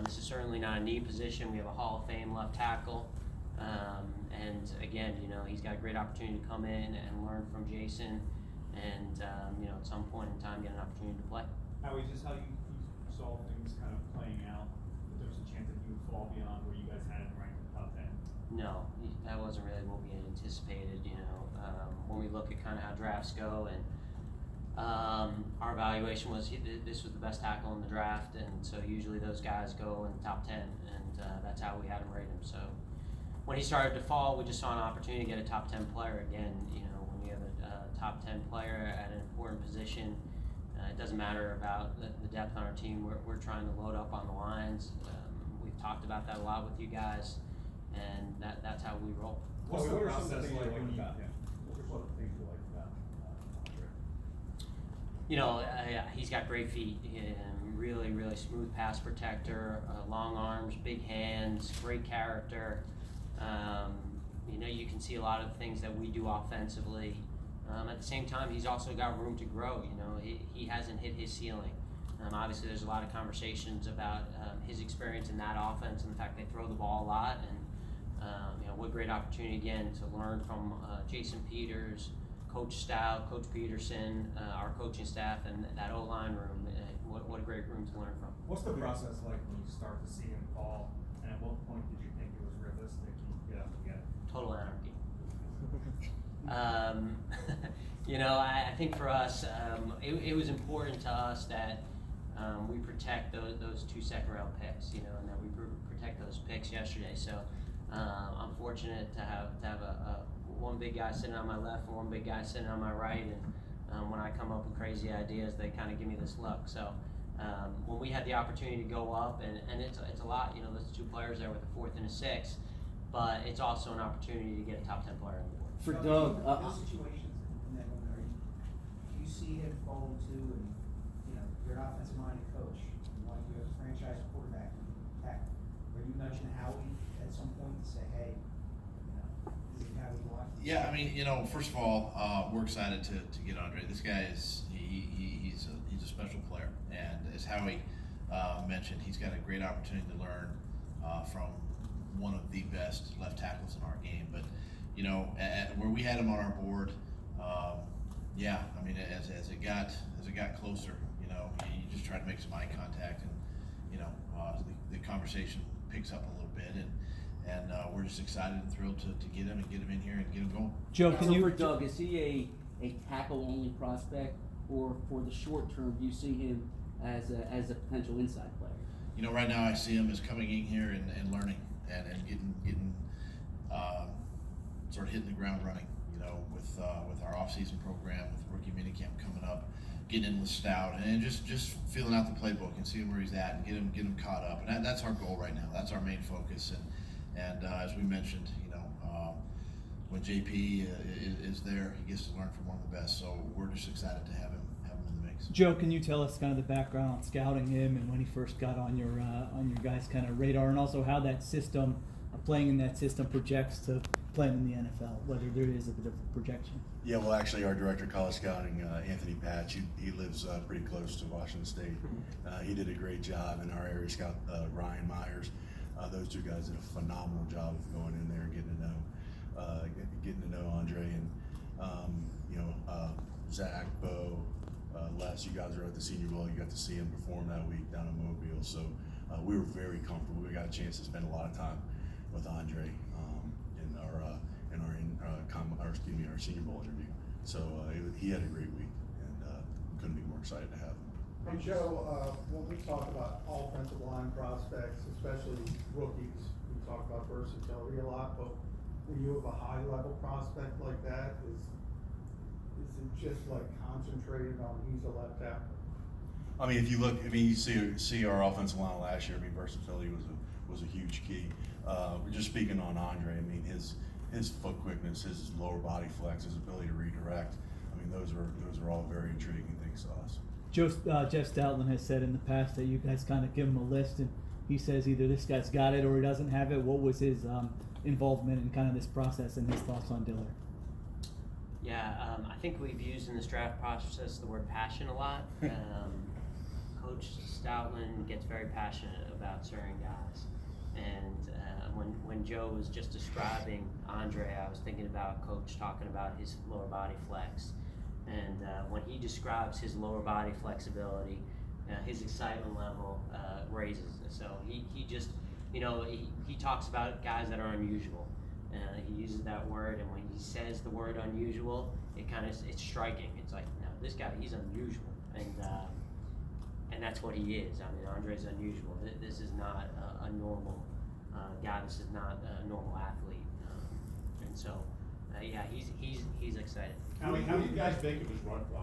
This is certainly not a knee position. We have a Hall of Fame left tackle. And again, he's got a great opportunity to come in and learn from Jason and, at some point in time get an opportunity to play. Howie, is this how you saw things kind of playing out? That there was a chance that you would fall beyond where you guys had him ranked in the top 10? No, that wasn't really what we had anticipated. When we look at kind of how drafts go, and our evaluation was this was the best tackle in the draft, and so usually those guys go in the top 10, and that's how we had him rate him. So when he started to fall, we just saw an opportunity to get a top 10 player again. When you have a top 10 player at an important position, it doesn't matter about the depth on our team. We're trying to load up on the lines. We've talked about that a lot with you guys, and that's how we roll. What's the process like when you? about him? What are some of the things you like about Andre? He's got great feet, really, really smooth pass protector, long arms, big hands, great character. You can see a lot of things that we do offensively. At the same time, he's also got room to grow. He hasn't hit his ceiling. Obviously, there's a lot of conversations about his experience in that offense and the fact they throw the ball a lot. And what great opportunity again to learn from Jason Peters, Coach Stout, Coach Pederson, our coaching staff, and that O-line room. What a great room to learn from. What's the process like when you start to see him fall? And at what point did you think it was realistic he'd get up again? Total anarchy. I think for us, it was important to us that we protect those 2 second-round picks, and that we protect those picks yesterday. So I'm fortunate to have a one big guy sitting on my left and one big guy sitting on my right, and when I come up with crazy ideas, they kind of give me this look. So when we had the opportunity to go up, and it's a lot, there's 2 players there with a 4th and a 6th, but it's also an opportunity to get a top 10 player on the board. For Doug, those situations in that moment, do you see him fall into, and you're an offensive-minded coach, like you have a franchise quarterback and tackle, are you nudging Howie at some point to say, hey, this is how we want? Yeah, first of all, we're excited to get Andre. This guy he's a special player, and as Howie mentioned, he's got a great opportunity to learn from one of the best left tackles in our game. But where we had him on our board, as it got closer, you just try to make some eye contact, and the conversation picks up a little bit, and we're just excited and thrilled to get him in here and get him going. Joe, For Doug, is he a tackle-only prospect, or for the short term, do you see him as a potential inside player? Right now I see him as coming in here and learning and getting sort of hitting the ground running. With our off-season program, with rookie minicamp coming up, getting in with Stout, and just feeling out the playbook and seeing where he's at and get him caught up. And that's our goal right now. That's our main focus. And as we mentioned, when JP is there, he gets to learn from one of the best. So we're just excited to have him in the mix. Joe, can you tell us kind of the background on scouting him and when he first got on your guys' kind of radar, and also how that system, playing in that system, projects to playing in the NFL, whether there is a bit of projection? Yeah, well, actually, our director of college scouting, Anthony Patch, he lives pretty close to Washington State. He did a great job, and our area scout, Ryan Myers. Those 2 guys did a phenomenal job of going in there and getting to know Andre, and Zach, Bo, Les. You guys were at the Senior Bowl. You got to see him perform that week down in Mobile. So we were very comfortable. We got a chance to spend a lot of time with Andre in our Senior Bowl interview. So he had a great week, and couldn't be more excited to have him. Hey Joe, when we talk about offensive line prospects, especially rookies, we talk about versatility a lot, but when you have a high level prospect like that, is it just like concentrated on he's a left tackle? If you look, you see our offensive line last year. Versatility was a huge key. We're just speaking on Andre. His foot quickness, his lower body flex, his ability to redirect. Those are all very intriguing things to us. Jeff Stoutland has said in the past that you guys kind of give him a list, and he says either this guy's got it or he doesn't have it. What was his involvement in kind of this process, and his thoughts on Dillard? Yeah, I think we've used in this draft process the word passion a lot. Coach Stoutland gets very passionate about certain guys. And when Joe was just describing Andre, I was thinking about Coach talking about his lower body flex. And when he describes his lower body flexibility, his excitement level raises. So he just, he talks about guys that are unusual. He uses that word, and when he says the word unusual, it's striking. It's like, no, this guy, he's unusual. And that's what he is. I mean, Andre's unusual. This is not a normal guy. This is not a normal athlete. And so, yeah, he's excited. How do you guys think of his run block?